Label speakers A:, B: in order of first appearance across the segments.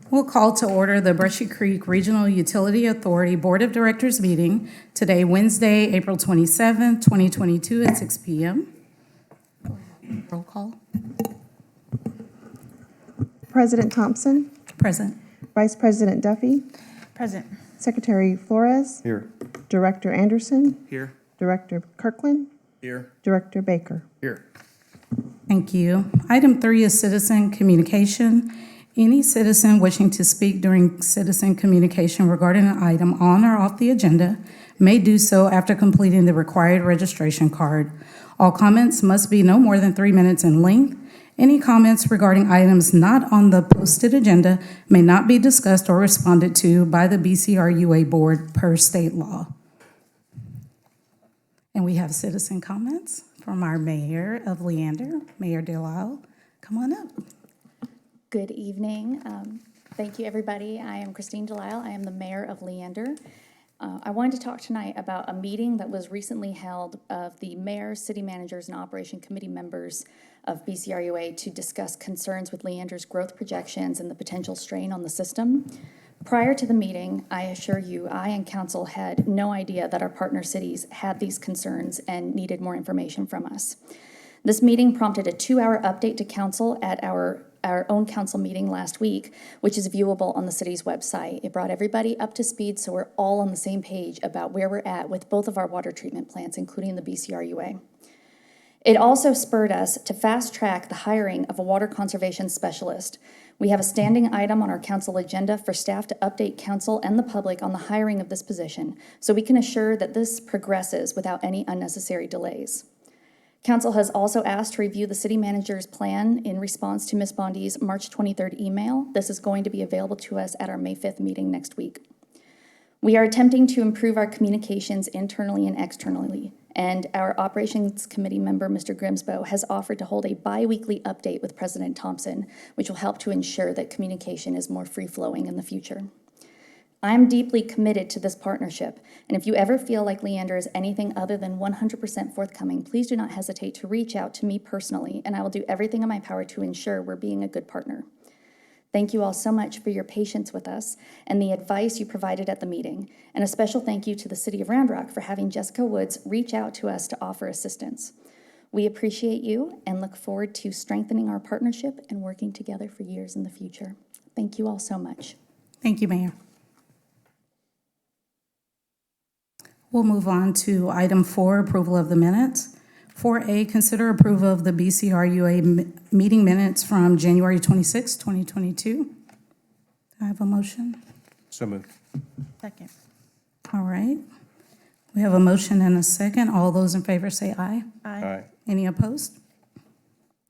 A: We'll call to order the Brushy Creek Regional Utility Authority Board of Directors meeting today, Wednesday, April 27, 2022 at 6 p.m. Roll call.
B: President Thompson,
A: Present.
B: Vice President Duffy,
C: Present.
B: Secretary Flores,
D: Here.
B: Director Anderson,
D: Here.
B: Director Kirkland,
D: Here.
B: Director Baker.
D: Here.
A: Thank you. Item 3 is citizen communication. Any citizen wishing to speak during citizen communication regarding an item on or off the agenda may do so after completing the required registration card. All comments must be no more than 3 minutes in length. Any comments regarding items not on the posted agenda may not be discussed or responded to by the BCRUA board per state law. And we have citizen comments from our mayor of Leander, Mayor Delisle. Come on up.
C: Good evening. Thank you, everybody. I am Christine Delisle. I am the mayor of Leander. I wanted to talk tonight about a meeting that was recently held of the mayor, city managers, and operation committee members of BCRUA to discuss concerns with Leander's growth projections and the potential strain on the system. Prior to the meeting, I assure you, I and council had no idea that our partner cities had these concerns and needed more information from us. This meeting prompted a 2-hour update to council at our own council meeting last week, which is viewable on the city's website. It brought everybody up to speed so we're all on the same page about where we're at with both of our water treatment plants, including the BCRUA. It also spurred us to fast track the hiring of a water conservation specialist. We have a standing item on our council agenda for staff to update council and the public on the hiring of this position, so we can assure that this progresses without any unnecessary delays. Council has also asked to review the city manager's plan in response to Ms. Bondi's March 23rd email. This is going to be available to us at our May 5th meeting next week. We are attempting to improve our communications internally and externally, and our operations committee member, Mr. Grimsbow, has offered to hold a bi-weekly update with President Thompson, which will help to ensure that communication is more free-flowing in the future. I'm deeply committed to this partnership, and if you ever feel like Leander is anything other than 100% forthcoming, please do not hesitate to reach out to me personally, and I will do everything in my power to ensure we're being a good partner. Thank you all so much for your patience with us and the advice you provided at the meeting, and a special thank you to the City of Round Rock for having Jessica Woods reach out to us to offer assistance. We appreciate you and look forward to strengthening our partnership and working together for years in the future. Thank you all so much.
A: Thank you, Mayor. We'll move on to item 4, approval of the minutes. 4A, consider approval of the BCRUA meeting minutes from January 26, 2022. Do I have a motion?
D: So moved.
C: Second.
A: All right. We have a motion and a second. All those in favor say aye.
D: Aye.
A: Any opposed?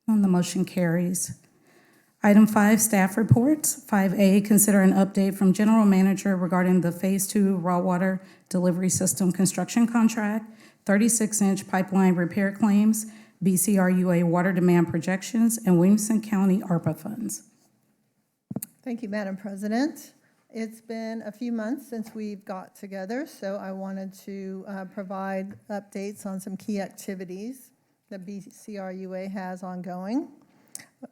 A: And the motion carries. Item 5, staff reports. 5A, consider an update from General Manager regarding the Phase 2 raw water delivery system construction contract, 36-inch pipeline repair claims, BCRUA water demand projections, and Williamson County ARPA funds.
E: Thank you, Madam President. It's been a few months since we've got together, so I wanted to provide updates on some key activities that BCRUA has ongoing.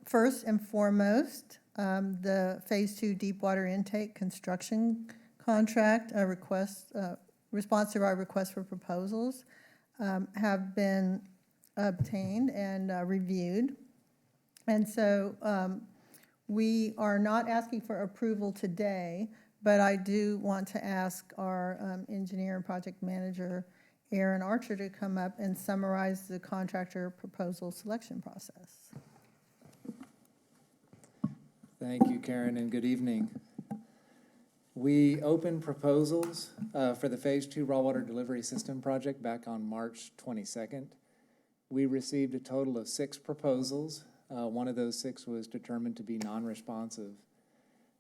E: First and foremost, the Phase 2 deep water intake construction contract, response to our request for proposals have been obtained and reviewed. And so we are not asking for approval today, but I do want to ask our engineer and project manager, Aaron Archer, to come up and summarize the contractor proposal selection process.
F: Thank you, Karen, and good evening. We opened proposals for the Phase 2 raw water delivery system project back on March 22nd. We received a total of 6 proposals. One of those 6 was determined to be non-responsive.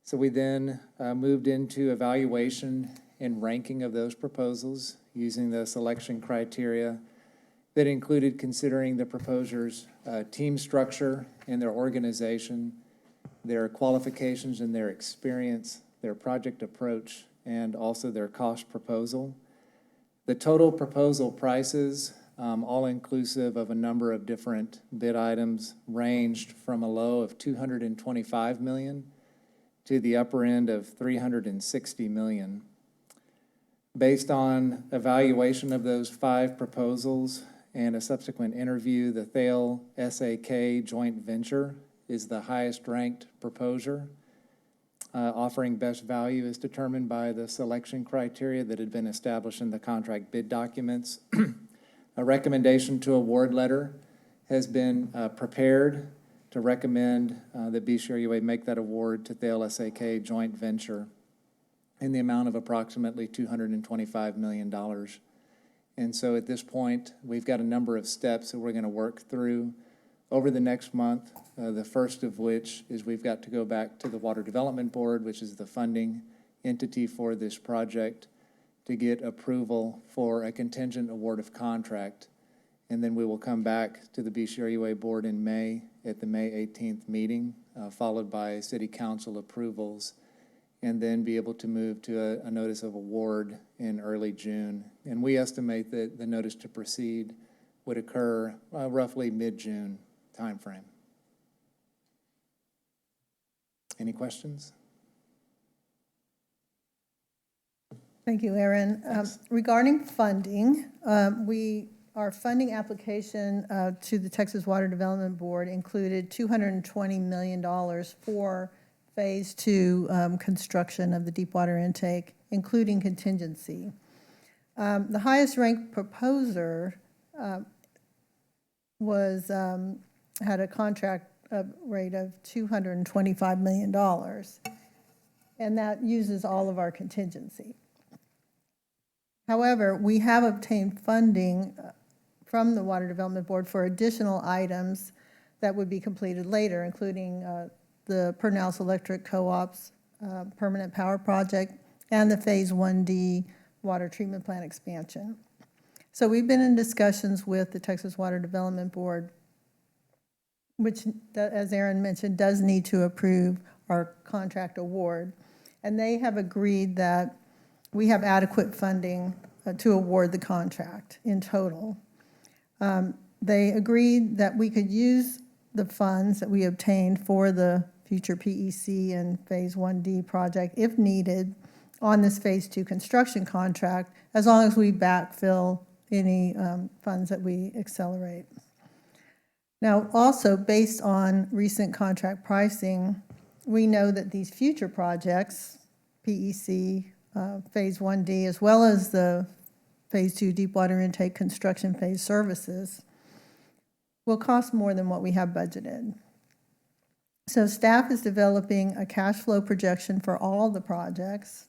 F: So we then moved into evaluation and ranking of those proposals using the selection criteria that included considering the proposer's team structure and their organization, their qualifications and their experience, their project approach, and also their cost proposal. The total proposal prices, all inclusive of a number of different bid items, ranged from a low of $225 million to the upper end of $360 million. Based on evaluation of those 5 proposals and a subsequent interview, the Thale SAK joint venture is the highest ranked proposer. Offering best value is determined by the selection criteria that had been established in the contract bid documents. A recommendation to award letter has been prepared to recommend that BCRUA make that award to Thale SAK joint venture in the amount of approximately $225 million. And so at this point, we've got a number of steps that we're going to work through over the next month, the first of which is we've got to go back to the Water Development Board, which is the funding entity for this project, to get approval for a contingent award of contract. And then we will come back to the BCRUA Board in May at the May 18th meeting, followed by City Council approvals, and then be able to move to a notice of award in early June. And we estimate that the notice to proceed would occur roughly mid-June timeframe. Any questions?
E: Thank you, Aaron. Regarding funding, our funding application to the Texas Water Development Board included $220 million for Phase 2 construction of the deep water intake, including contingency. The highest ranked proposer had a contract rate of $225 million, and that uses all of our contingency. However, we have obtained funding from the Water Development Board for additional items that would be completed later, including the Pernals Electric Co-op's permanent power project and the Phase 1D water treatment plant expansion. So we've been in discussions with the Texas Water Development Board, which, as Aaron mentioned, does need to approve our contract award. And they have agreed that we have adequate funding to award the contract in total. They agreed that we could use the funds that we obtained for the future PEC and Phase 1D project, if needed, on this Phase 2 construction contract, as long as we backfill any funds that we accelerate. Now, also, based on recent contract pricing, we know that these future projects, PEC, Phase 1D, as well as the Phase 2 deep water intake construction phase services, will cost more than what we have budgeted. So staff is developing a cash flow projection for all the projects,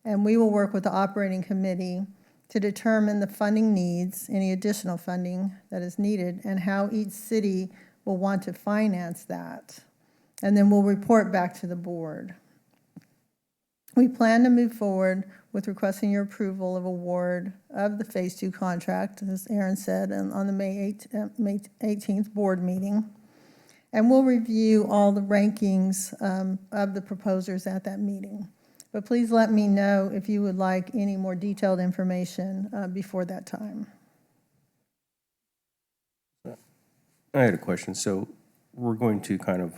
E: and we will work with the operating committee to determine the funding needs, any additional funding that is needed, and how each city will want to finance that. And then we'll report back to the board. We plan to move forward with requesting your approval of award of the Phase 2 contract, as Aaron said, on the May 18th board meeting. And we'll review all the rankings of the proposers at that meeting. But please let me know if you would like any more detailed information before that time.
D: I had a question. So we're going to kind of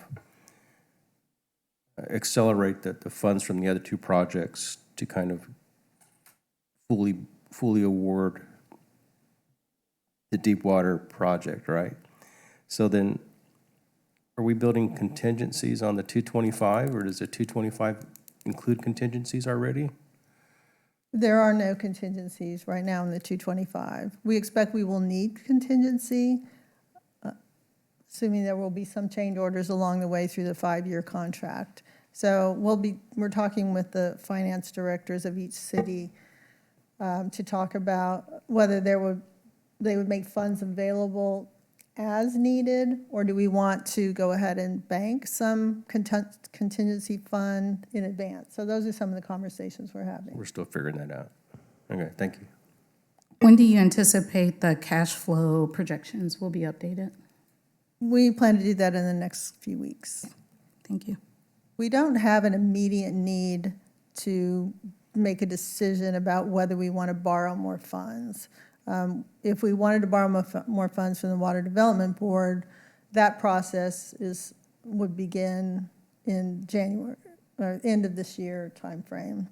D: accelerate the funds from the other 2 projects to kind of fully award the deep water project, right? So then, are we building contingencies on the 225, or does the 225 include contingencies already?
E: There are no contingencies right now in the 225. We expect we will need contingency, assuming there will be some change orders along the way through the 5-year contract. So we're talking with the finance directors of each city to talk about whether they would make funds available as needed, or do we want to go ahead and bank some contingency fund in advance? So those are some of the conversations we're having.
D: We're still figuring that out. Okay, thank you.
A: When do you anticipate the cash flow projections will be updated?
E: We plan to do that in the next few weeks.
A: Thank you.
E: We don't have an immediate need to make a decision about whether we want to borrow more funds. If we wanted to borrow more funds from the Water Development Board, that process would begin in January, or end of this year timeframe.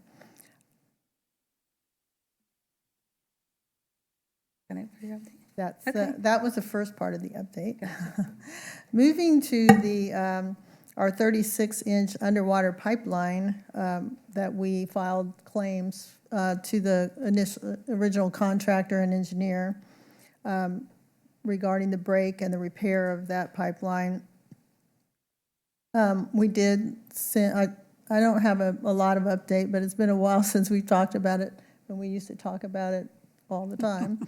A: Can I put your update?
E: That's,
A: Okay.
E: that was the first part of the update. Moving to the, our 36-inch underwater pipeline that we filed claims to the original contractor and engineer regarding the break and the repair of that pipeline. We did send, I don't have a lot of update, but it's been a while since we've talked about it, and we used to talk about it all the time.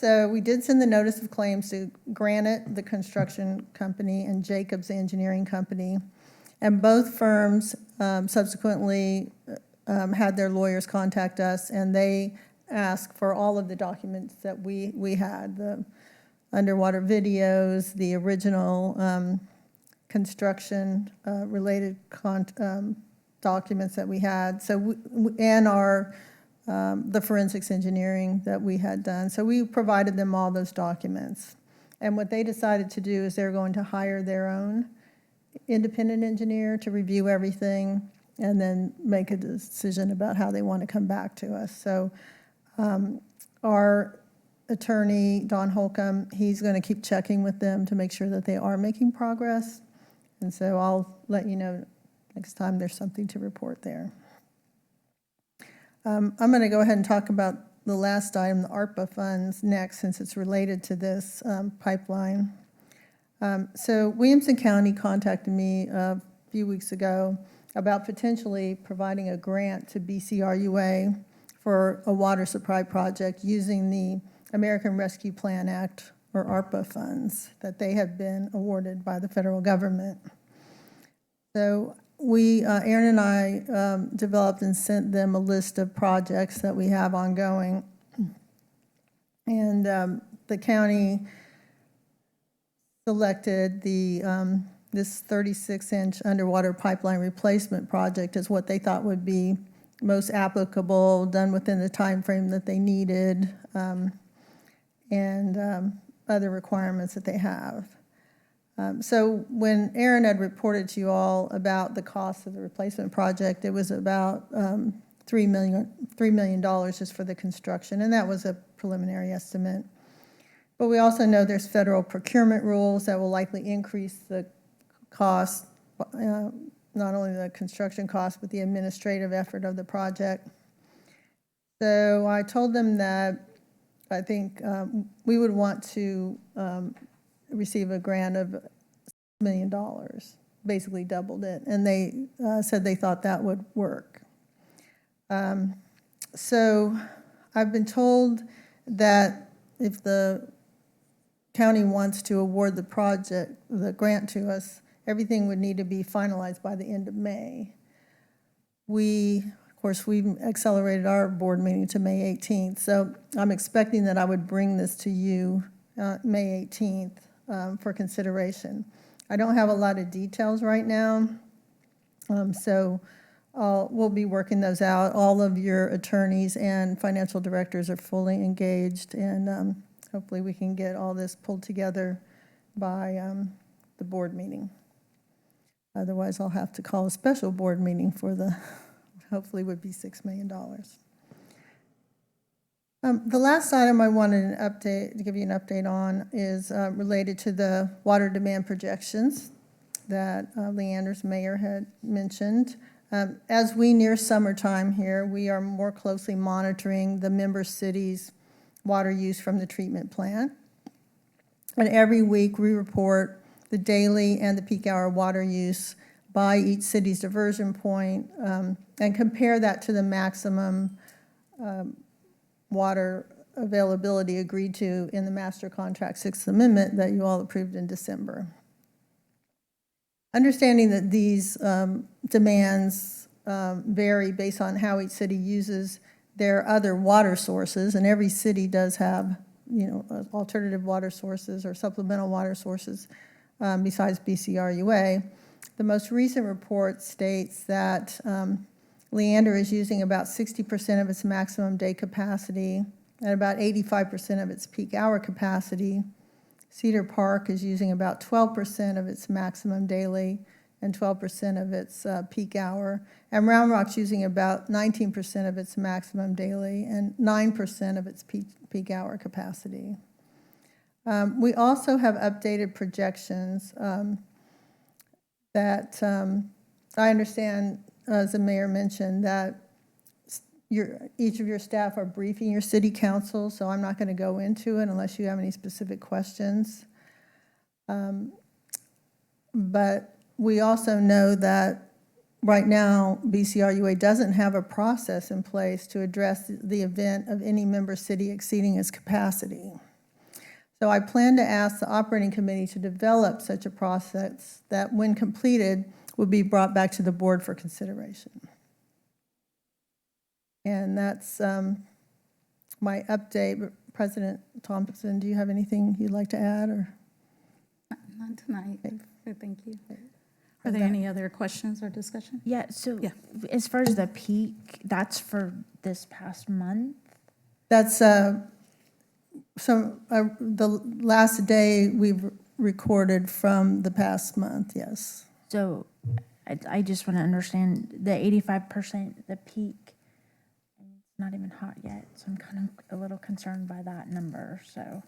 E: So we did send the notice of claims to Granite, the construction company, and Jacobs Engineering Company. And both firms subsequently had their lawyers contact us, and they asked for all of the documents that we had, the underwater videos, the original construction related documents that we had. So and our the forensics engineering that we had done. So we provided them all those documents. And what they decided to do is they're going to hire their own independent engineer to review everything and then make a decision about how they want to come back to us. So our attorney, Don Holcomb, he's going to keep checking with them to make sure that they are making progress. And so I'll let you know next time there's something to report there. I'm going to go ahead and talk about the last item, the ARPA funds, next, since it's related to this pipeline. So Williamson County contacted me a few weeks ago about potentially providing a grant to BCRUA for a water supply project using the American Rescue Plan Act, or ARPA funds, that they have been awarded by the federal government. So we, Aaron and I, developed and sent them a list of projects that we have ongoing. And the county selected the this 36-inch underwater pipeline replacement project as what they thought would be most applicable, done within the time frame that they needed, and other requirements that they have. So when Aaron had reported to you all about the cost of the replacement project, it was about $3 million just for the construction, and that was a preliminary estimate. But we also know there's federal procurement rules that will likely increase the cost, not only the construction cost, but the administrative effort of the project. So I told them that I think we would want to receive a grant of $6 million, basically doubled it, and they said they thought that would work. So I've been told that if the county wants to award the project, the grant to us, everything would need to be finalized by the end of May. Of course, we've accelerated our board meeting to May 18th, so I'm expecting that I would bring this to you May 18th for consideration. I don't have a lot of details right now, so we'll be working those out. All of your attorneys and financial directors are fully engaged, and hopefully we can get all this pulled together by the board meeting. Otherwise, I'll have to call a special board meeting for the, hopefully would be $6 million. The last item I wanted to give you an update on is related to the water demand projections that Leander's mayor had mentioned. As we near summertime here, we are more closely monitoring the member cities' water use from the treatment plant. And every week we report the daily and the peak hour water use by each city's diversion point, and compare that to the maximum water availability agreed to in the Master Contract 6th Amendment that you all approved in December. Understanding that these demands vary based on how each city uses their other water sources, and every city does have, alternative water sources or supplemental water sources besides BCRUA. The most recent report states that Leander is using about 60% of its maximum day capacity and about 85% of its peak hour capacity. Cedar Park is using about 12% of its maximum daily and 12% of its peak hour. And Round Rock's using about 19% of its maximum daily and 9% of its peak hour capacity. We also have updated projections that I understand, as the mayor mentioned, that each of your staff are briefing your city council, so I'm not going to go into it unless you have any specific questions. But we also know that right now, BCRUA doesn't have a process in place to address the event of any member city exceeding its capacity. So I plan to ask the operating committee to develop such a process that, when completed, will be brought back to the board for consideration. And that's my update. President Thompson, do you have anything you'd like to add, or?
A: Not tonight, but thank you. Are there any other questions or discussion?
G: Yeah, so
A: Yeah.
G: as far as the peak, that's for this past month?
E: That's the last day we've recorded from the past month, yes.
G: So I just want to understand the 85%, the peak, and it's not even hot yet, so I'm kind of a little concerned by that number, so.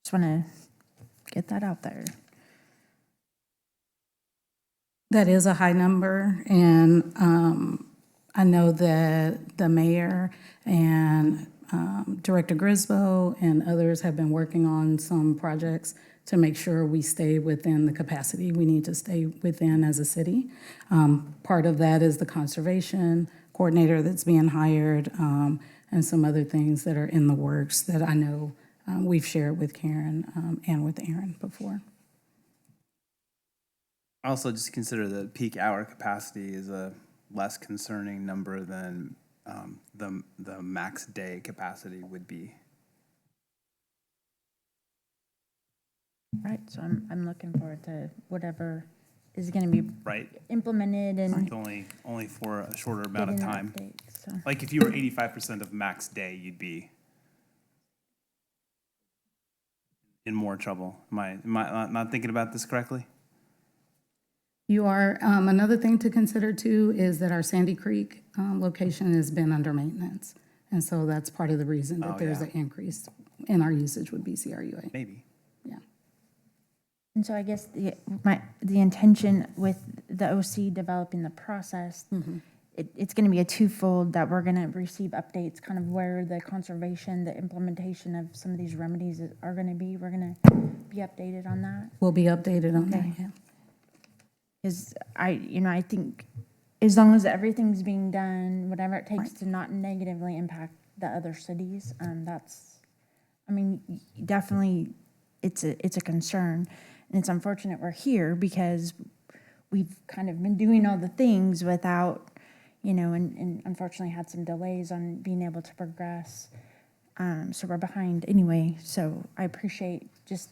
G: Just want to get that out there.
A: That is a high number, and I know that the mayor and Director Grisbo and others have been working on some projects to make sure we stay within the capacity we need to stay within as a city. Part of that is the conservation coordinator that's being hired, and some other things that are in the works that I know we've shared with Karen and with Aaron before.
H: Also, just consider the peak hour capacity is a less concerning number than the max day capacity would be.
G: Right, so I'm looking forward to whatever is going to be
H: Right.
G: implemented and
H: It's only for a shorter amount of
G: getting the
H: time.
G: updates, so.
H: Like if you were 85% of max day, you'd be in more trouble. Am I not thinking about this correctly?
A: You are, another thing to consider too is that our Sandy Creek location has been under maintenance. And so that's part of the reason that
H: Oh,
A: there's
H: yeah.
A: an increase in our usage with BCRUA.
H: Maybe.
A: Yeah.
G: And so I guess the intention with the OC developing the process, it's going to be a twofold, that we're going to receive updates, kind of where the conservation, the implementation of some of these remedies are going to be. We're going to be updated on that.
A: We'll be updated on that,
G: Okay.
A: yeah.
G: Because I think as long as everything's being done, whatever it takes to not negatively impact the other cities, definitely it's a concern. And it's unfortunate we're here because we've kind of been doing all the things without, and unfortunately had some delays on being able to progress. So we're behind anyway. So I appreciate just,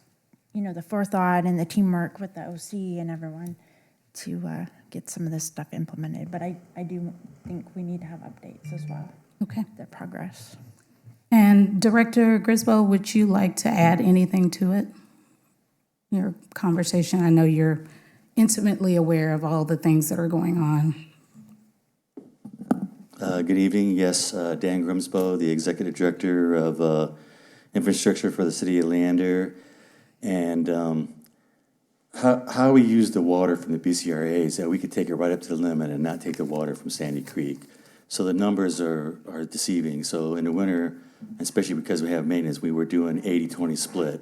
G: the forethought and the teamwork with the OC and everyone to get some of this stuff implemented. But I do think we need to have updates as well,
A: Okay.
G: the progress.
A: And Director Grisbo, would you like to add anything to it? Your conversation, I know you're intimately aware of all the things that are going on.
I: Good evening. Yes, Dan Grimsbo, the Executive Director of Infrastructure for the City of Leander. And how we use the water from the BCRA is that we could take it right up to the limit and not take the water from Sandy Creek. So the numbers are deceiving. So in the winter, especially because we have maintenance, we were doing 80-20 split.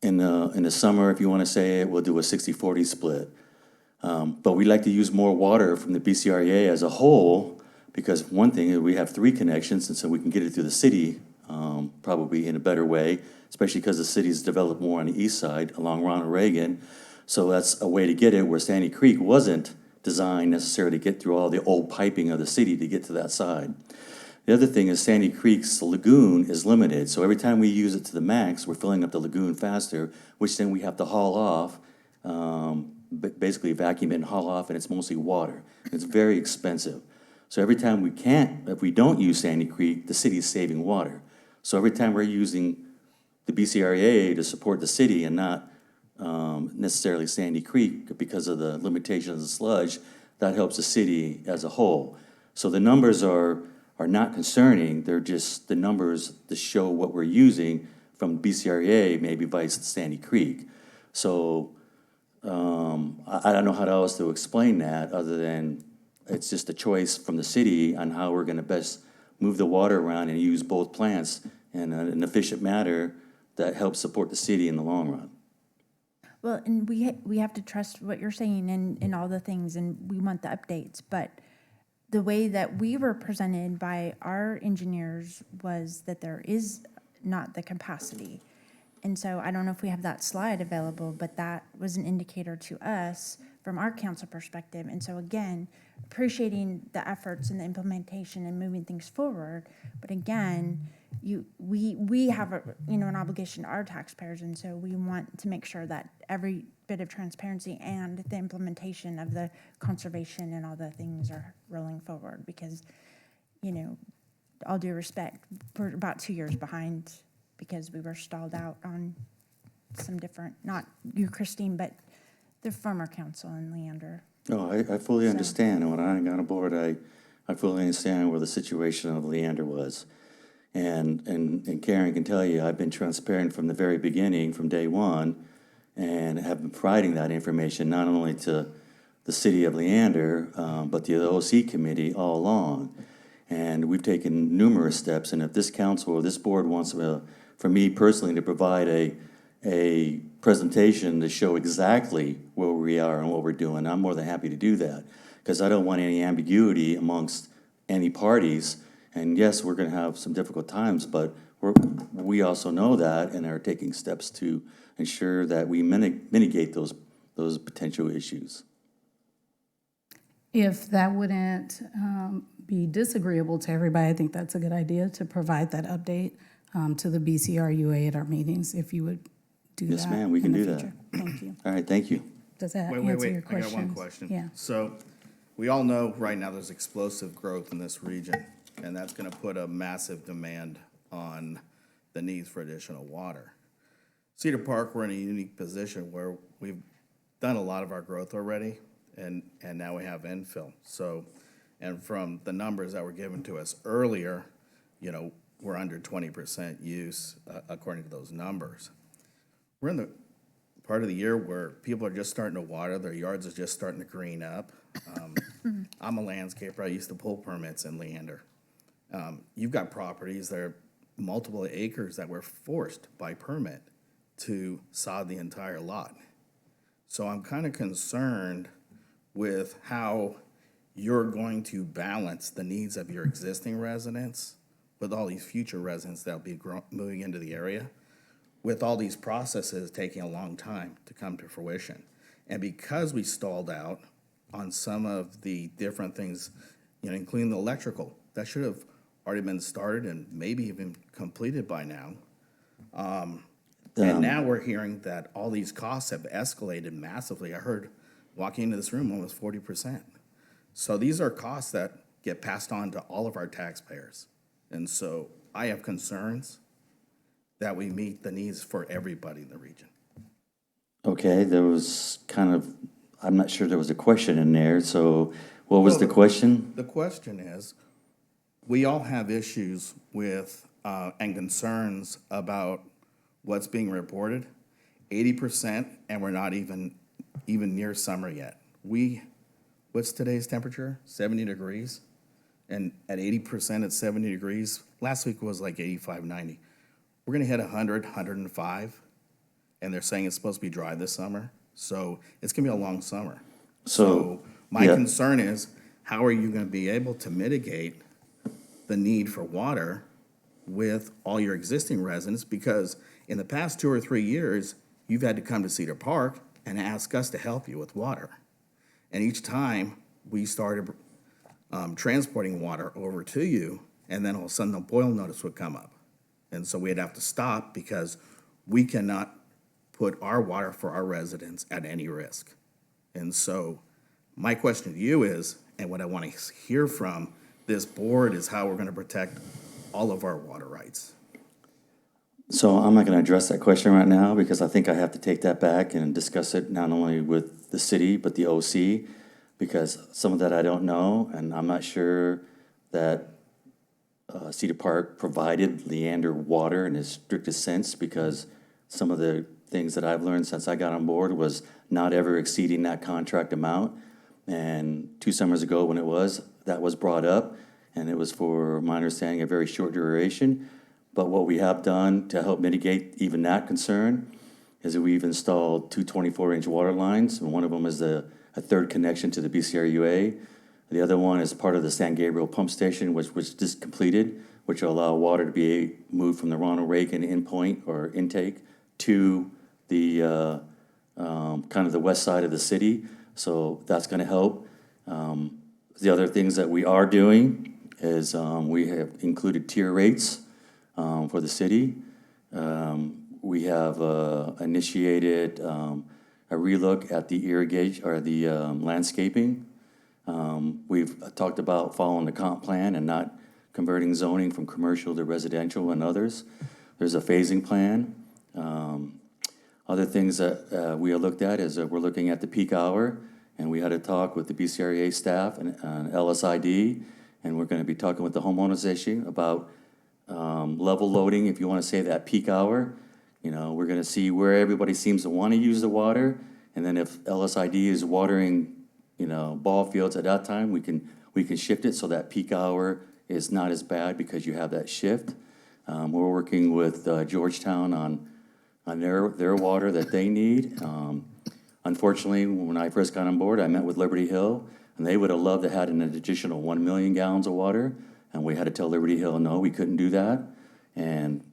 I: In the summer, if you want to say it, we'll do a 60-40 split. But we like to use more water from the BCRA as a whole, because one thing is we have 3 connections, and so we can get it through the city probably in a better way, especially because the city's developed more on the east side along Ronald Reagan. So that's a way to get it, where Sandy Creek wasn't designed necessarily to get through all the old piping of the city to get to that side. The other thing is Sandy Creek's lagoon is limited, so every time we use it to the max, we're filling up the lagoon faster, which then we have to haul off, basically vacuum it and haul off, and it's mostly water. It's very expensive. So every time if we don't use Sandy Creek, the city's saving water. So every time we're using the BCRA to support the city and not necessarily Sandy Creek because of the limitations of sludge. That helps the city as a whole. So the numbers are not concerning, they're just the numbers to show what we're using from BCRUA maybe vice Sandy Creek. So I don't know how else to explain that other than it's just a choice from the city on how we're gonna best move the water around and use both plants in an efficient manner that helps support the city in the long run.
G: Well, and we have to trust what you're saying and all the things, and we want the updates, but the way that we were presented by our engineers was that there is not the capacity. And so I don't know if we have that slide available, but that was an indicator to us from our council perspective. And so again, appreciating the efforts and the implementation and moving things forward. But again, we have an obligation to our taxpayers. And so we want to make sure that every bit of transparency and the implementation of the conservation and all the things are rolling forward because, all due respect, we're about 2 years behind because we were stalled out on some different, not you, Christine, but the former council in Leander.
I: No, I fully understand, and when I got aboard, I fully understand where the situation of Leander was. And Karen can tell you, I've been transparent from the very beginning, from day one, and have been providing that information not only to the city of Leander, but the OC committee all along. And we've taken numerous steps, and if this council or this board wants for me personally to provide a presentation to show exactly where we are and what we're doing, I'm more than happy to do that, because I don't want any ambiguity amongst any parties. And yes, we're gonna have some difficult times, but we also know that and are taking steps to ensure that we mitigate those potential issues.
A: If that wouldn't be disagreeable to everybody, I think that's a good idea to provide that update to the BCRUA at our meetings, if you would do that.
I: Yes, ma'am, we can
A: in the
I: do that.
A: future. Thank you.
I: All right, thank you.
A: Does that
H: Wait,
A: answer your
H: I got
A: question?
H: one question.
A: Yeah.
H: So, we all know right now there's explosive growth in this region, and that's gonna put a massive demand on the needs for additional water. Cedar Park, we're in a unique position where we've done a lot of our growth already, and now we have infill. So, and from the numbers that were given to us earlier, we're under 20% use, according to those numbers. We're in the part of the year where people are just starting to water, their yards are just starting to green up. I'm a landscaper, I used to pull permits in Leander. You've got properties that are multiple acres that were forced by permit to sod the entire lot. So I'm kind of concerned with how you're going to balance the needs of your existing residents with all these future residents that'll be moving into the area, with all these processes taking a long time to come to fruition. And because we stalled out on some of the different things, including the electrical, that should have already been started and maybe even completed by now. And now we're hearing that all these costs have escalated massively. I heard walking into this room almost 40%. So these are costs that get passed on to all of our taxpayers. And so I have concerns that we meet the needs for everybody in the region.
I: Okay, there was I'm not sure there was a question in there, so what was the question?
H: The question is, we all have issues with and concerns about what's being reported. 80%, and we're not even near summer yet. What's today's temperature? 70 degrees? And at 80%, it's 70 degrees. Last week was like 85, 90. We're gonna hit 100, 105, and they're saying it's supposed to be dry this summer. So it's gonna be a long summer. So my concern is, how are you gonna be able to mitigate the need for water with all your existing residents? Because in the past 2 or 3 years, you've had to come to Cedar Park and ask us to help you with water. And each time we started transporting water over to you, and then all of a sudden the boil notice would come up. And so we'd have to stop because we cannot put our water for our residents at any risk. And so my question to you is, and what I want to hear from this board is how we're going to protect all of our water rights.
I: So I'm not going to address that question right now because I think I have to take that back and discuss it not only with the city, but the OC, because some of that I don't know, and I'm not sure that Cedar Park provided Leander water in its strictest sense, because some of the things that I've learned since I got on board was not ever exceeding that contract amount. And 2 summers ago when that was brought up, and it was, for my understanding, a very short duration. But what we have done to help mitigate even that concern is that we've installed 2 24-inch water lines, and one of them is a third connection to the BCRUA. The other one is part of the San Gabriel pump station, which was just completed, which will allow water to be moved from the Ronald Reagan endpoint or intake to the kind of the west side of the city. So that's going to help. The other things that we are doing is we have included tier rates for the city. We have initiated a relook at the irrigation or the landscaping. We've talked about following the comp plan and not converting zoning from commercial to residential and others. There's a phasing plan. Other things that we have looked at is we're looking at the peak hour, and we had a talk with the BCRA staff and LSID, and we're going to be talking with the homeowners association about level loading, if you want to say that peak hour. You know, we're going to see where everybody seems to want to use the water, and then if LSID is watering, you know, ball fields at that time, we can shift it so that peak hour is not as bad because you have that shift. We're working with Georgetown on their water that they need. Unfortunately, when I first got on board, I met with Liberty Hill, and they would have loved to have had an additional 1 million gallons of water, and we had to tell Liberty Hill, no, we couldn't do that, and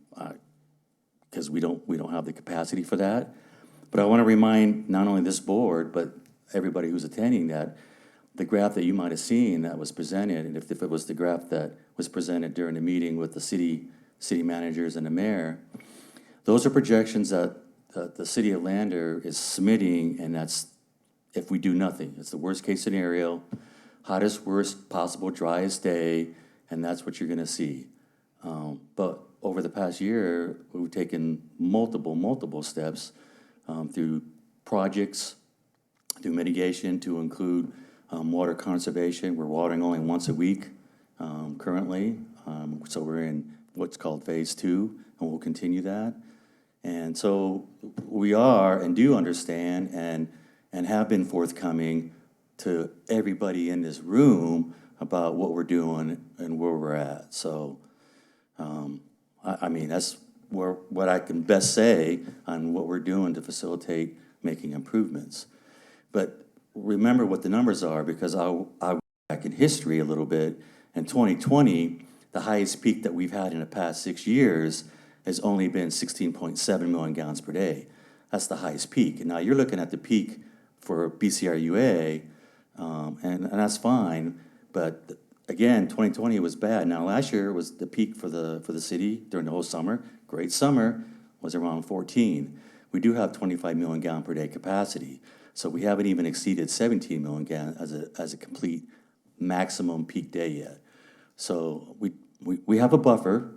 I: because we don't have the capacity for that. But I want to remind not only this board, but everybody who's attending, that the graph that you might have seen that was presented, and if it was the graph that was presented during the meeting with the city managers and the mayor, those are projections that the city of Lander is submitting, and that's if we do nothing. It's the worst case scenario, hottest, worst possible, driest day, and that's what you're going to see. But over the past year, we've taken multiple steps through projects, through mitigation to include water conservation. We're watering only once a week currently, so we're in what's called phase 2, and we'll continue that. And so we are and do understand and have been forthcoming to everybody in this room about what we're doing and where we're at. So, I mean, that's what I can best say on what we're doing to facilitate making improvements. But remember what the numbers are, because I went back in history a little bit. In 2020, the highest peak that we've had in the past 6 years has only been 16.7 million gallons per day. That's the highest peak. And now you're looking at the peak for BCRUA, and that's fine. But again, 2020 was bad. Now last year was the peak for the city during the whole summer. Great summer was around 14. We do have 25 million gallon per day capacity. So we haven't even exceeded 17 million gallons as a complete maximum peak day yet. So we have a buffer,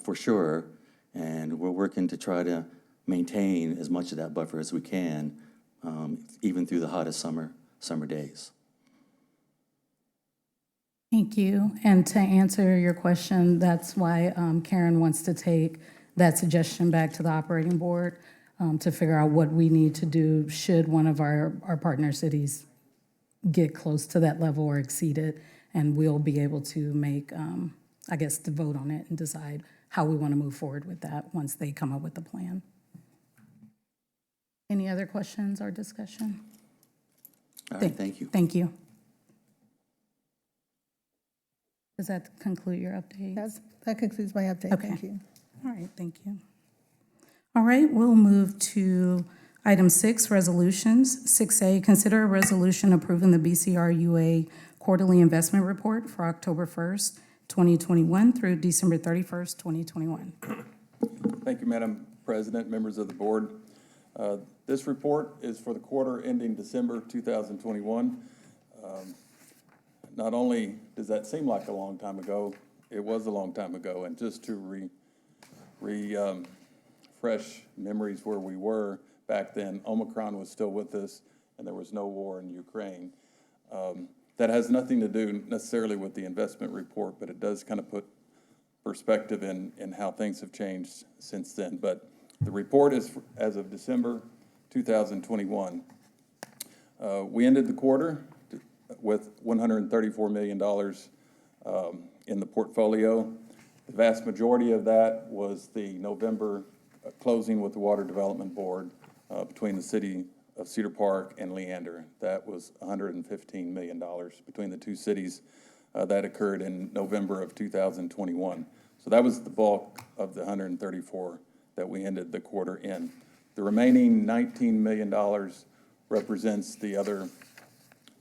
I: for sure, and we're working to try to maintain as much of that buffer as we can, even through the hottest summer days.
A: Thank you. And to answer your question, that's why Karen wants to take that suggestion back to the operating board to figure out what we need to do should one of our partner cities get close to that level or exceed it. And we'll be able to make, I guess, to vote on it and decide how we want to move forward with that once they come up with the plan. Any other questions or discussion?
I: All right, thank you.
A: Thank you. Does that conclude your update?
E: That concludes my update.
A: Okay.
E: Thank you.
A: All right, thank you. All right, we'll move to item 6, resolutions. 6A, consider a resolution approving the BCRUA quarterly investment report for October 1st, 2021 through December 31st, 2021.
J: Thank you, Madam President, members of the board. This report is for the quarter ending December 2021. Not only does that seem like a long time ago, it was a long time ago. And just to refresh memories where we were back then. Omicron was still with us, and there was no war in Ukraine. That has nothing to do necessarily with the investment report, but it does kind of put perspective in how things have changed since then. But the report is as of December 2021. We ended the quarter with $134 million in the portfolio. The vast majority of that was the November closing with the Water Development Board between the city of Cedar Park and Leander. That was $115 million between the two cities. That occurred in November of 2021. So that was the bulk of the 134 that we ended the quarter in. The remaining $19 million represents the other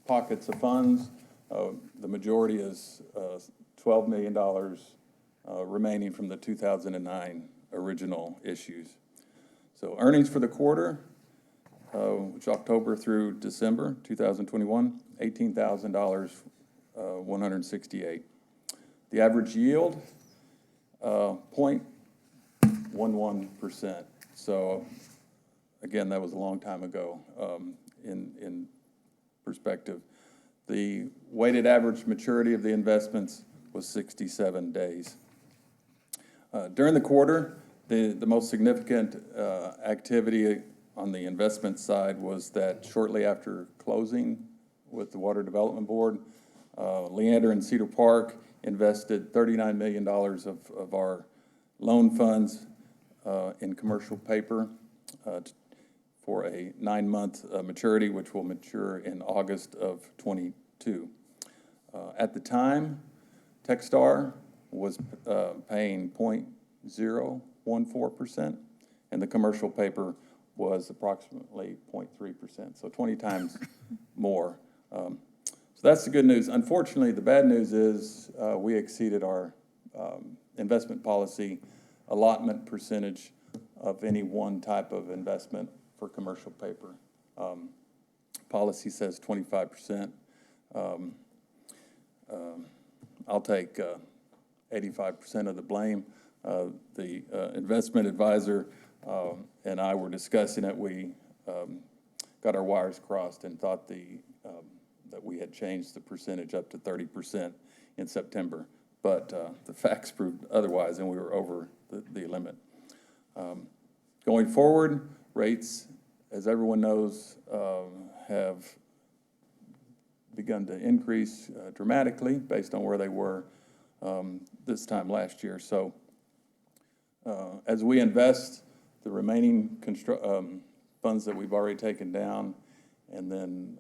J: pockets of funds. The majority is $12 million remaining from the 2009 original issues. So earnings for the quarter, which October through December 2021, $18,000, 168. The average yield, 0.11%. So again, that was a long time ago in perspective. The weighted average maturity of the investments was 67 days. During the quarter, the most significant activity on the investment side was that shortly after closing with the Water Development Board, Leander and Cedar Park invested $39 million of our loan funds in commercial paper for a 9-month maturity, which will mature in August of 22. At the time, Techstar was paying 0.014%, and the commercial paper was approximately 0.3%, so 20 times more. So that's the good news. Unfortunately, the bad news is we exceeded our investment policy allotment percentage of any one type of investment for commercial paper. Policy says 25%. I'll take 85% of the blame. The investment advisor and I were discussing it. We got our wires crossed and thought that we had changed the percentage up to 30% in September. But the facts proved otherwise, and we were over the limit. Going forward, rates, as everyone knows, have begun to increase dramatically based on where they were this time last year. So as we invest the remaining funds that we've already taken down, and then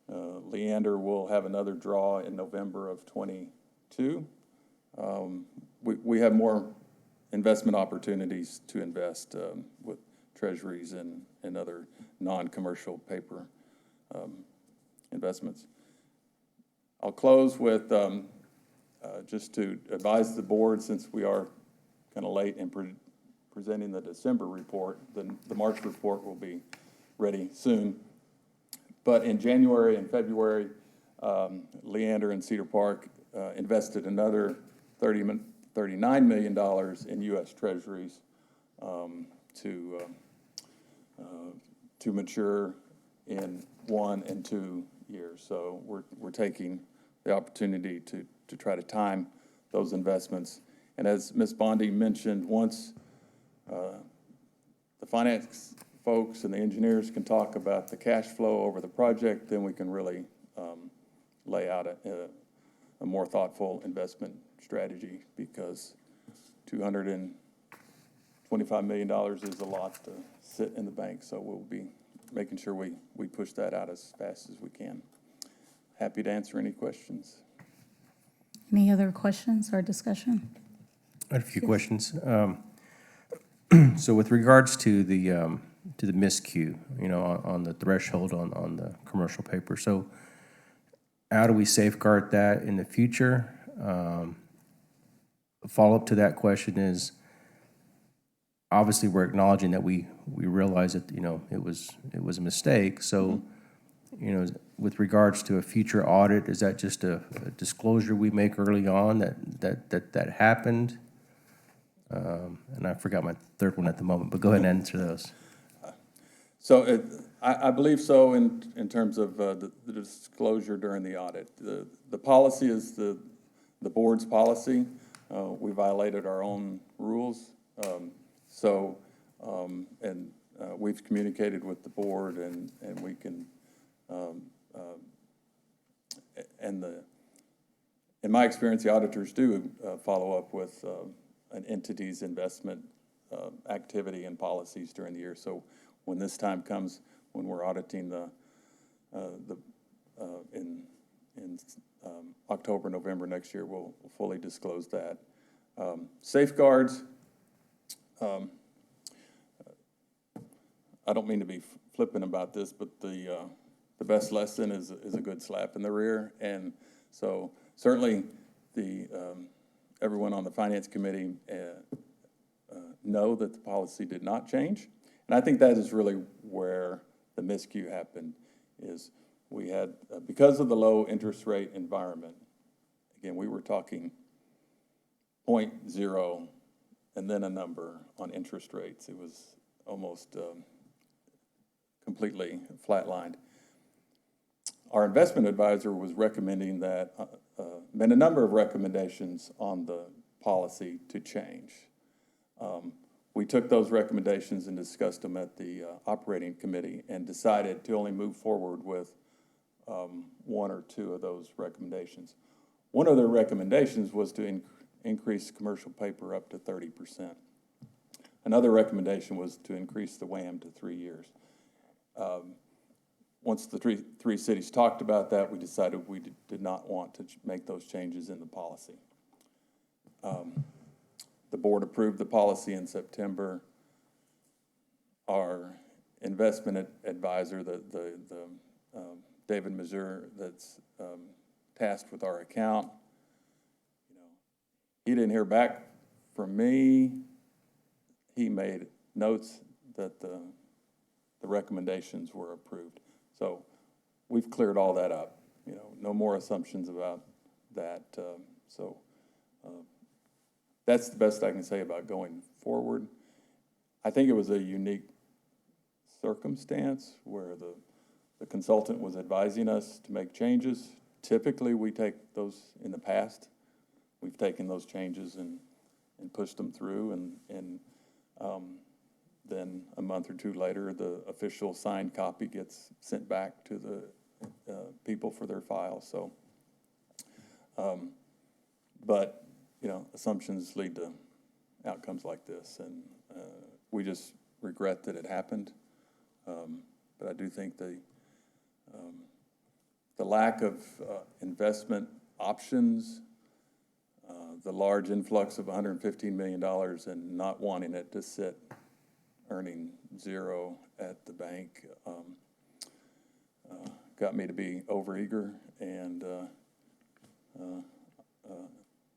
J: Leander will have another draw in November of 22. We have more investment opportunities to invest with treasuries and other non-commercial paper investments. I'll close with just to advise the board, since we are kind of late in presenting the December report, the March report will be ready soon. But in January and February, Leander and Cedar Park invested another $39 million in U.S. Treasuries to mature in 1 and 2 years. So we're taking the opportunity to try to time those investments. And as Ms. Bondi mentioned, once the finance folks and the engineers can talk about the cash flow over the project, then we can really lay out a more thoughtful investment strategy, because $225 million is a lot to sit in the bank. So we'll be making sure we push that out as fast as we can. Happy to answer any questions.
A: Any other questions or discussion?
D: I had a few questions. So with regards to the miscue, on the threshold on the commercial paper, so how do we safeguard that in the future? A follow-up to that question is, obviously we're acknowledging that we realize that it was a mistake. So with regards to a future audit, is that just a disclosure we make early on that happened? And I forgot my third one at the moment, but go ahead and answer those.
J: So I believe so in terms of the disclosure during the audit. The policy is the board's policy. We violated our own rules. We've communicated with the board and we can, in my experience, the auditors do follow up with an entity's investment activity and policies during the year. So when this time comes, when we're auditing in October, November next year, we'll fully disclose that. Safeguards, I don't mean to be flippant about this, but the best lesson is a good slap in the rear. And so certainly everyone on the Finance Committee know that the policy did not change. And I think that is really where the miscue happened, is we had, because of the low interest rate environment, again, we were talking 0.0 and then a number on interest rates. It was almost completely flatlined. Our investment advisor was recommending that, made a number of recommendations on the policy to change. We took those recommendations and discussed them at the operating committee and decided to only move forward with one or two of those recommendations. One of their recommendations was to increase commercial paper up to 30%. Another recommendation was to increase the WAM to 3 years. Once the three cities talked about that, we decided we did not want to make those changes in the policy. The board approved the policy in September. Our investment advisor, David Mazur, that's tasked with our account, he didn't hear back from me. He made notes that the recommendations were approved. So we've cleared all that up. No more assumptions about that. That's the best I can say about going forward. I think it was a unique circumstance where the consultant was advising us to make changes. Typically, we take those in the past. We've taken those changes and pushed them through, and then a month or two later, the official signed copy gets sent back to the people for their files. So, but assumptions lead to outcomes like this, and we just regret that it happened. But I do think the lack of investment options, the large influx of $115 million and not wanting it to sit earning zero at the bank got me to be overeager, and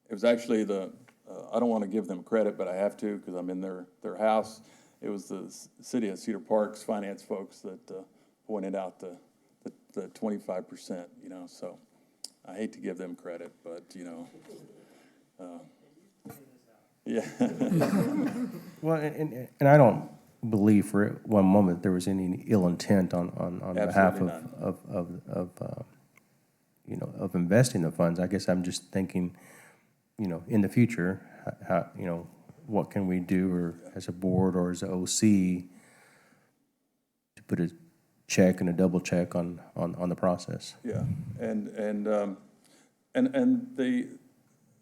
J: it was actually I don't want to give them credit, but I have to because I'm in their house. It was the city of Cedar Park's finance folks that pointed out the 25%, so I hate to give them credit, but, yeah.
D: Well, and I don't believe for one moment there was any ill intent on behalf of investing the funds. I guess I'm just thinking, in the future, how, what can we do, or as a board or as an OC, to put a check and a double check on the process.
J: Yeah, and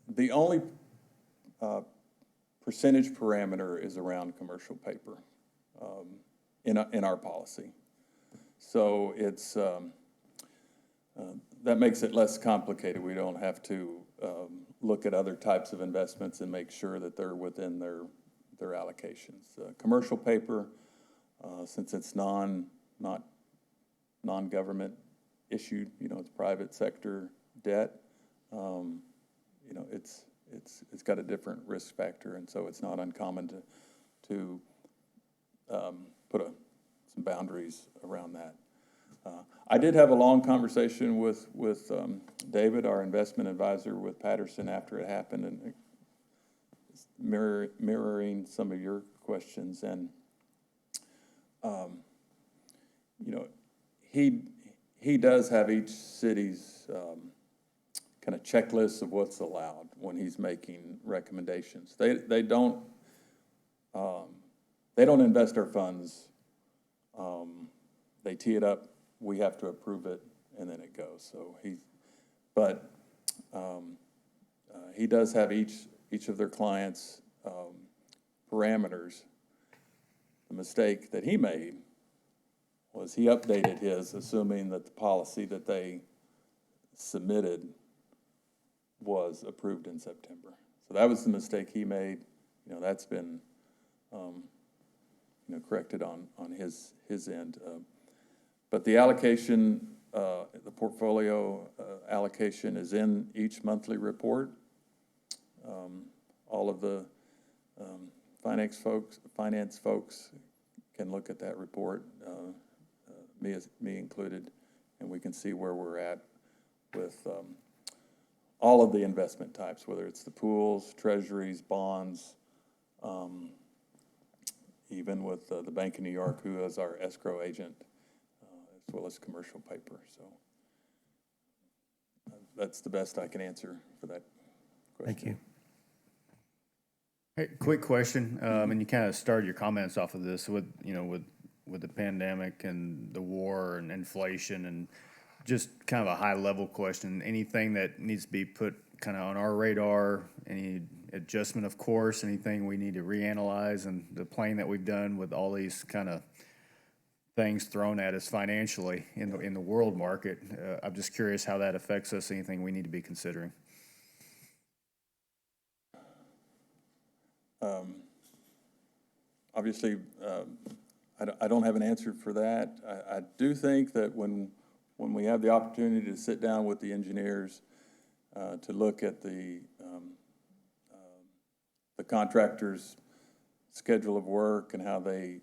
J: the only percentage parameter is around commercial paper in our policy. So it's that makes it less complicated. We don't have to look at other types of investments and make sure that they're within their allocations. Commercial paper, since it's not non-government issued, it's private sector debt, it's got a different risk factor, and so it's not uncommon to put some boundaries around that. I did have a long conversation with David, our investment advisor with Patterson, after it happened, and mirroring some of your questions, and, you know, he does have each city's kind of checklists of what's allowed when he's making recommendations. They don't invest our funds. They tee it up, we have to approve it, and then it goes. So he does have each of their clients' parameters. The mistake that he made was he updated his, assuming that the policy that they submitted was approved in September. So that was the mistake he made. You know, that's been, corrected on his end. But the allocation, the portfolio allocation is in each monthly report. All of the finance folks can look at that report, me included, and we can see where we're at with all of the investment types, whether it's the pools, treasuries, bonds, even with the Bank of New York, who is our escrow agent, as well as commercial paper. So that's the best I can answer for that question.
D: Thank you.
K: Hey, quick question, and you kind of started your comments off of this with the pandemic and the war and inflation, and just kind of a high level question. Anything that needs to be put kind of on our radar? Any adjustment of course? Anything we need to reanalyze? And the playing that we've done with all these kind of things thrown at us financially in the world market. I'm just curious how that affects us. Anything we need to be considering?
J: Obviously, I don't have an answer for that. I do think that when we have the opportunity to sit down with the engineers to look at the contractor's schedule of work and how they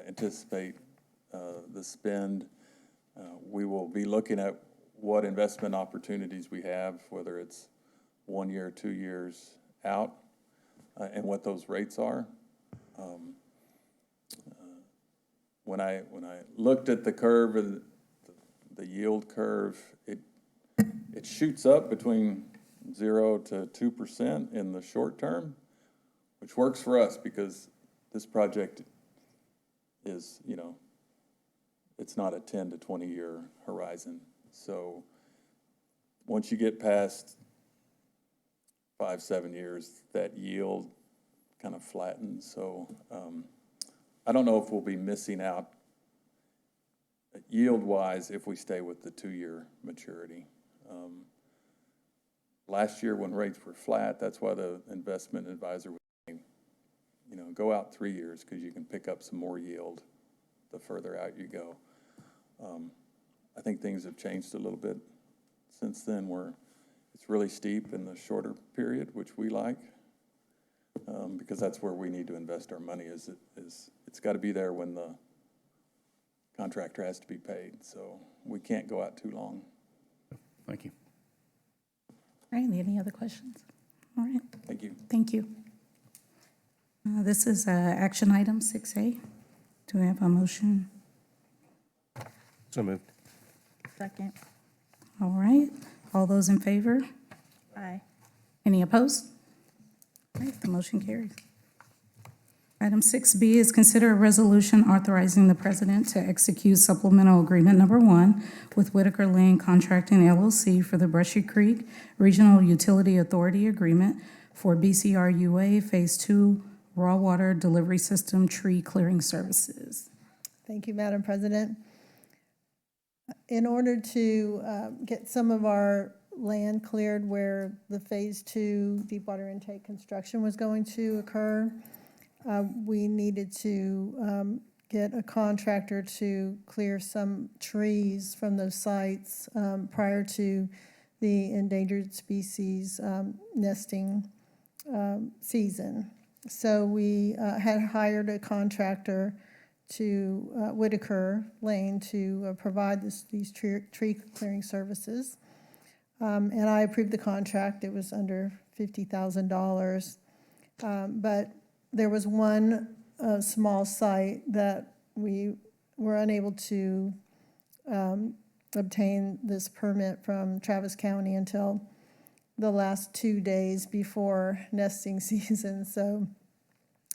J: anticipate the spend, we will be looking at what investment opportunities we have, whether it's 1 year, 2 years out, and what those rates are. When I looked at the curve, and the yield curve, it shoots up between 0 to 2% in the short term, which works for us because this project is, it's not a 10 to 20 year horizon. So once you get past 5-7 years, that yield kind of flattens. So I don't know if we'll be missing out yield-wise if we stay with the 2-year maturity. Last year when rates were flat, that's why the investment advisor was saying, go out 3 years because you can pick up some more yield the further out you go. I think things have changed a little bit since then, where it's really steep in the shorter period, which we like, because that's where we need to invest our money. It's got to be there when the contractor has to be paid, so we can't go out too long.
K: Thank you.
A: All right, any other questions? All right,
J: Thank you.
A: thank you. This is action item 6A. Do we have a motion?
D: So moved.
G: Second.
A: All right, all those in favor?
G: Aye.
A: Any opposed? All right, the motion carries. Item 6B is consider a resolution authorizing the president to execute supplemental agreement number 1 with Whitaker Lane Contracting LLC for the Brushy Creek Regional Utility Authority Agreement for BCRUA Phase 2 Raw Water Delivery System Tree Clearing Services.
E: Thank you, Madam President. In order to get some of our land cleared where the Phase 2 deep water intake construction was going to occur, we needed to get a contractor to clear some trees from those sites prior to the endangered species nesting season. So we had hired a contractor to Whitaker Lane to provide these tree clearing services. And I approved the contract. It was under $50,000. But there was one small site that we were unable to obtain this permit from Travis County until the last 2 days before nesting season. So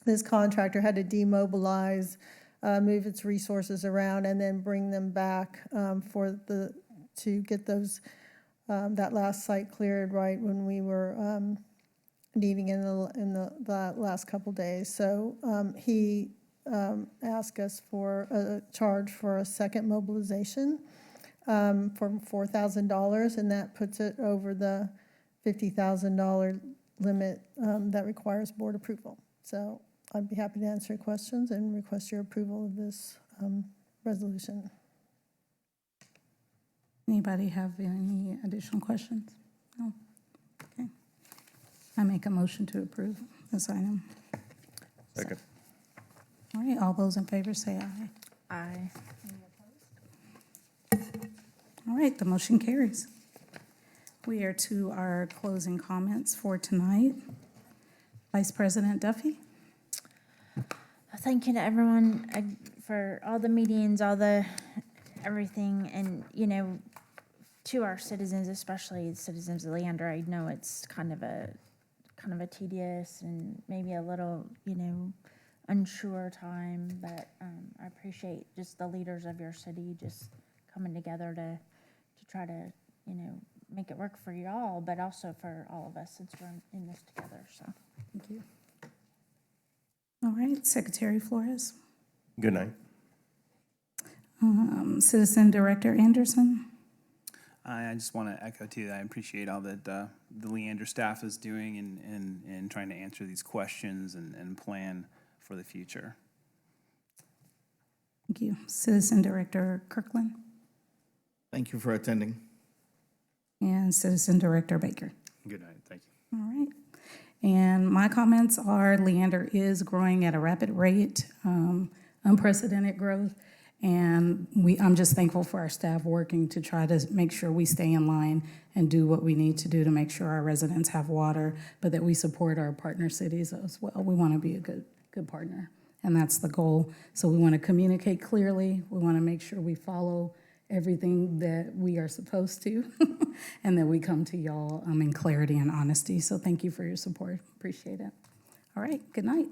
E: this contractor had to demobilize, move its resources around, and then bring them back to get those, that last site cleared right when we were needing in the last couple days. So he asked us for a charge for a second mobilization for $4,000, and that puts it over the $50,000 limit that requires board approval. So I'd be happy to answer your questions and request your approval of this resolution.
A: Anybody have any additional questions? No? Okay. I make a motion to approve this item.
D: Second.
A: All right, all those in favor say aye.
G: Aye.
A: All right, the motion carries. We are to our closing comments for tonight. Vice President Duffy?
G: Thank you to everyone for all the meetings, everything, and, to our citizens, especially the citizens of Leander. I know it's kind of a tedious and maybe a little, unsure time, but I appreciate just the leaders of your city just coming together to try to, make it work for y'all, but also for all of us since we're in this together, so.
A: Thank you. All right, Secretary Flores.
D: Good night.
A: Citizen Director Anderson.
L: I just want to echo too that I appreciate all that the Leander staff is doing in trying to answer these questions and plan for the future.
A: Thank you. Citizen Director Kirkland.
H: Thank you for attending.
A: And Citizen Director Baker.
K: Good night, thank you.
A: All right. And my comments are Leander is growing at a rapid rate, unprecedented growth. And I'm just thankful for our staff working to try to make sure we stay in line and do what we need to do to make sure our residents have water, but that we support our partner cities as well. We want to be a good partner, and that's the goal. So we want to communicate clearly. We want to make sure we follow everything that we are supposed to, and that we come to y'all in clarity and honesty. So thank you for your support. Appreciate it. All right, good night.